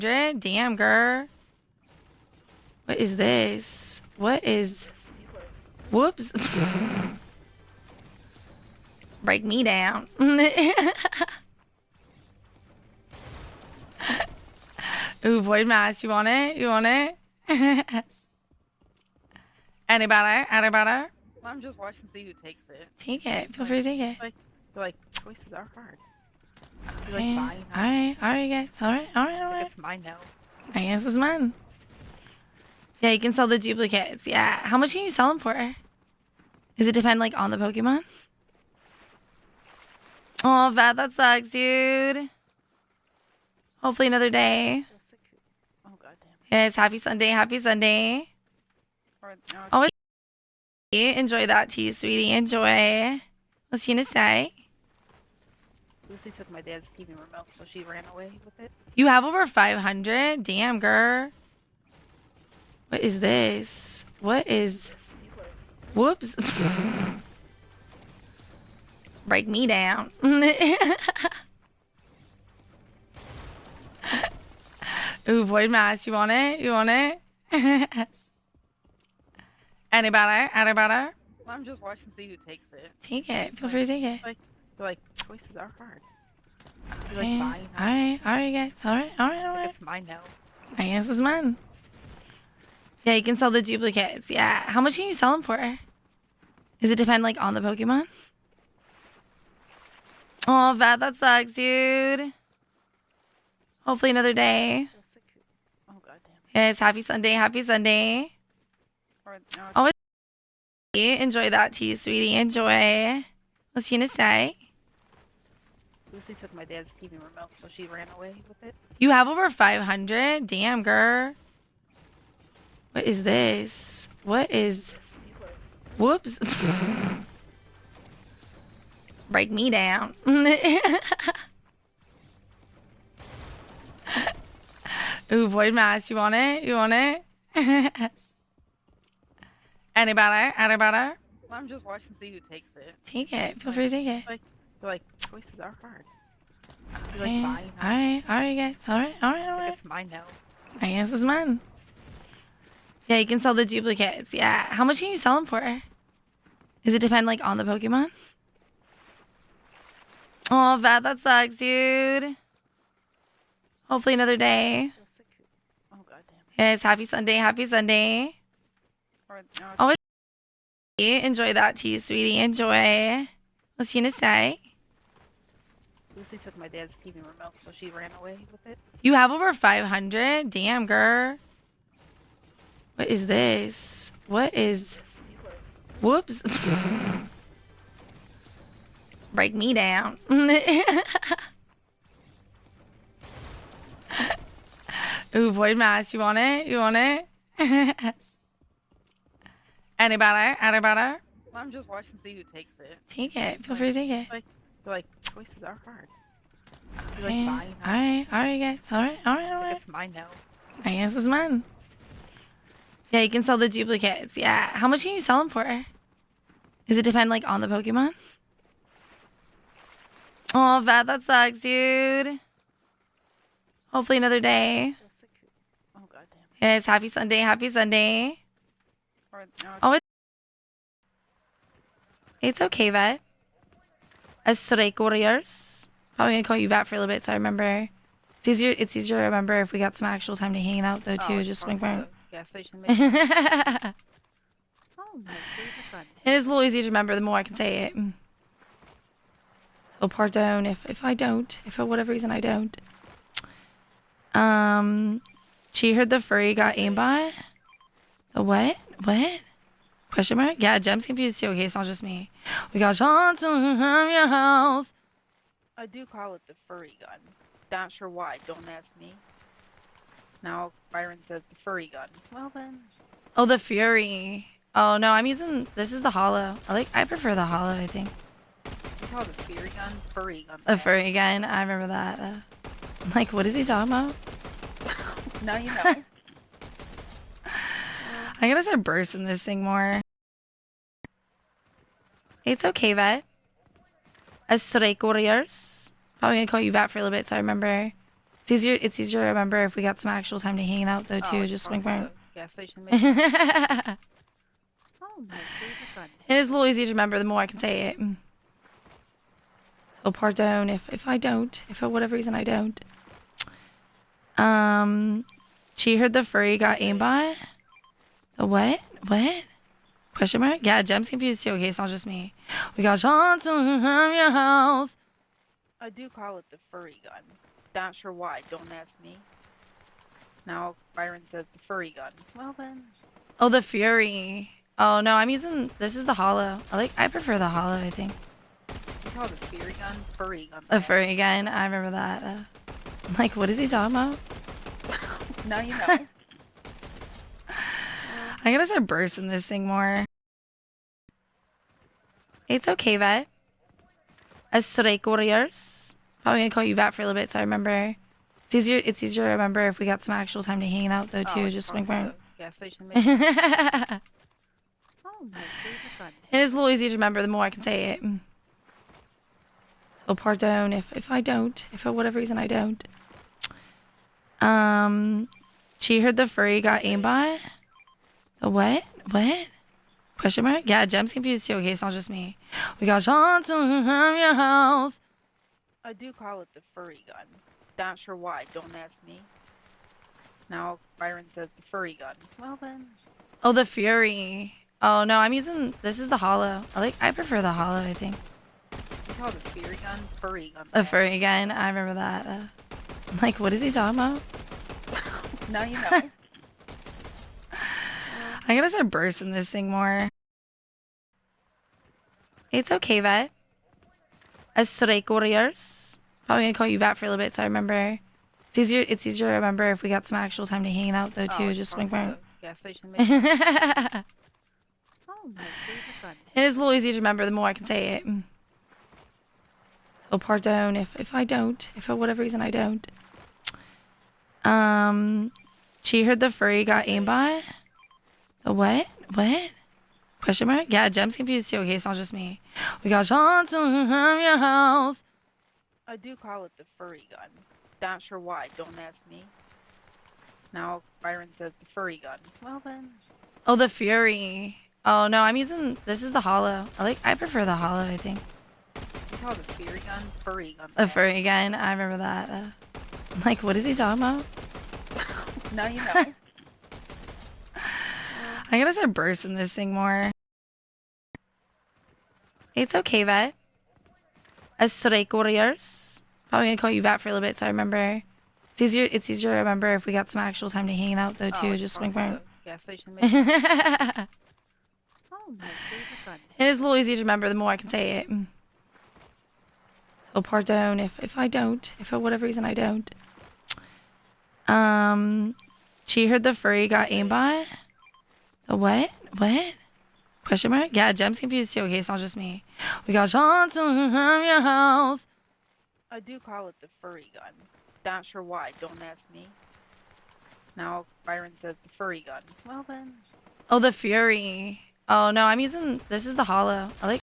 Damn, girl. What is this? What is... Whoops. Break me down. Ooh, void mask. You want it? You want it? Anybody? Anybody? I'm just watching to see who takes it. Take it. Feel free to take it. Like choices are hard. Okay. Alright, guys. Alright. It's mine now. I guess it's mine. Yeah, you can sell the duplicates. Yeah. How much can you sell them for? Does it depend, like, on the Pokemon? Oh, Vat, that sucks, dude. Hopefully another day. Oh, goddamn. Yes, happy Sunday. Happy Sunday. Always enjoy that tea, sweetie. Enjoy. What's she gonna say? Lucy took my dad's TV remote, so she ran away with it. You have over 500? Damn, girl. What is this? What is... Whoops. Break me down. Ooh, void mask. You want it? You want it? Anybody? Anybody? I'm just watching to see who takes it. Take it. Feel free to take it. Like choices are hard. Okay. Alright, guys. Alright. It's mine now. I guess it's mine. Yeah, you can sell the duplicates. Yeah. How much can you sell them for? Does it depend, like, on the Pokemon? Oh, Vat, that sucks, dude. Hopefully another day. Oh, goddamn. Yes, happy Sunday. Happy Sunday. Always enjoy that tea, sweetie. Enjoy. What's she gonna say? Lucy took my dad's TV remote, so she ran away with it. You have over 500? Damn, girl. What is this? What is... Whoops. Break me down. Ooh, void mask. You want it? You want it? Anybody? Anybody? I'm just watching to see who takes it. Take it. Feel free to take it. Like choices are hard. Okay. Alright, guys. Alright. It's mine now. I guess it's mine. Yeah, you can sell the duplicates. Yeah. How much can you sell them for? Does it depend, like, on the Pokemon? Oh, Vat, that sucks, dude. Hopefully another day. Oh, goddamn. Yes, happy Sunday. Happy Sunday. Always enjoy that tea, sweetie. Enjoy. What's she gonna say? Lucy took my dad's TV remote, so she ran away with it. You have over 500? Damn, girl. What is this? What is... Whoops. Break me down. Ooh, void mask. You want it? You want it? Anybody? Anybody? I'm just watching to see who takes it. Take it. Feel free to take it. Like choices are hard. Okay. Alright, guys. Alright. It's mine now. I guess it's mine. Yeah, you can sell the duplicates. Yeah. How much can you sell them for? Does it depend, like, on the Pokemon? Oh, Vat, that sucks, dude. Hopefully another day. Oh, goddamn. Yes, happy Sunday. Happy Sunday. Always. It's okay, Vat. As Stray Warriors. Probably gonna call you Vat for a little bit, so I remember. It's easier to remember if we got some actual time to hang out, though, too. Just swing by. Gas station. It Oh, my favorite. is a little easier to remember the more I can say it. So pardon if I don't. If for whatever reason I don't. She heard the furry got aimbot. The what? What? Question mark? Yeah, Jem's confused too. Okay, it's not just me. We got shots in your house. I do call it the furry gun. Not sure why. Don't ask me. Now Byron says the furry gun. Well then. Oh, the Fury. Oh no, I'm using. This is the Hollow. I prefer the Hollow. I think. We call it the furry gun. Furry gun. The furry gun. I remember that. I'm like, what is he talking about? Now you know. I gotta start bursting this thing more. It's okay, Vet. As Stray Warriors. Probably gonna call you Vat for a little bit, so I remember. It's easier to remember if we got some actual time to hang out though too. Oh, Just probably swing by. the gas station. Maybe. It Oh, my favorite gun. is a little easier to remember the more I can say it. Oh, pardon if I don't. If for whatever reason I don't. She heard the furry got aimed by. The what? What? Question mark? Yeah, Jem's confused too. Okay, it's not just me. We got shots on your house. I do call it the furry gun. Not sure why. Don't ask me. Now Byron says the furry gun. Well then. Oh, the Fury. Oh no, I'm using. This is the hollow. I prefer the hollow. I think You call it the furry gun? Furry gun. the furry again. I remember that. I'm like, what is he talking about? Now you know. I gotta start bursting this thing more. It's okay, Vet. As Strike Warriors. Probably gonna call you Vet for a little bit, so I remember. It's easier to remember if we got some actual time to hang out though too. Oh, Just swing probably by. the gas station. Maybe. It Oh, my favorite gun. is a little easier to remember the more I can say it. Oh, pardon if I don't. If for whatever reason I don't. She heard the furry got aimed by. The what? What? Question mark? Yeah, Jem's confused too. Okay, it's not just me. We got shots on your house. I do call it the furry gun. Not sure why. Don't ask me. Now Byron says the furry gun. Well then. Oh, the Fury. Oh no, I'm using. This is the hollow. I prefer the hollow. I think You call it the furry gun? Furry gun. the furry again. I remember that. I'm like, what is he talking about? Now you know. I gotta start bursting this thing more. It's okay, Vet. As Strike Warriors. Probably gonna call you Vet for a little bit, so I remember. It's easier to remember if we got some actual time to hang out though too. Oh, Just swing probably by. the gas station. Maybe. It Oh, my favorite gun. is a little easier to remember the more I can say it. Oh, pardon if I don't. If for whatever reason I don't. She heard the furry got aimed by. The what? What? Question mark? Yeah, Jem's confused too. Okay, it's not just me. We got shots on your house. I do call it the furry gun. Not sure why. Don't ask me. Now Byron says the furry gun. Well then. Oh, the Fury. Oh no, I'm using. This is the hollow. I prefer the hollow. I think You call it the furry gun? Furry gun. the furry again. I remember that. I'm like, what is he talking about? Now you know. I gotta start bursting this thing more. It's okay, Vet. As Strike Warriors. Probably gonna call you Vet for a little bit, so I remember. It's easier to remember if we got some actual time to hang out though too. Oh, Just swing probably by. the gas station. Maybe. It Oh, my favorite gun. is a little easier to remember the more I can say it. Oh, pardon if I don't. If for whatever reason I don't. She heard the furry got aimed by. The what? What? Question mark? Yeah, Jem's confused too. Okay, it's not just me. We got shots on your house. I do call it the furry gun. Not sure why. Don't ask me. Now Byron says the furry gun. Well then. Oh, the Fury. Oh no, I'm using. This is the hollow.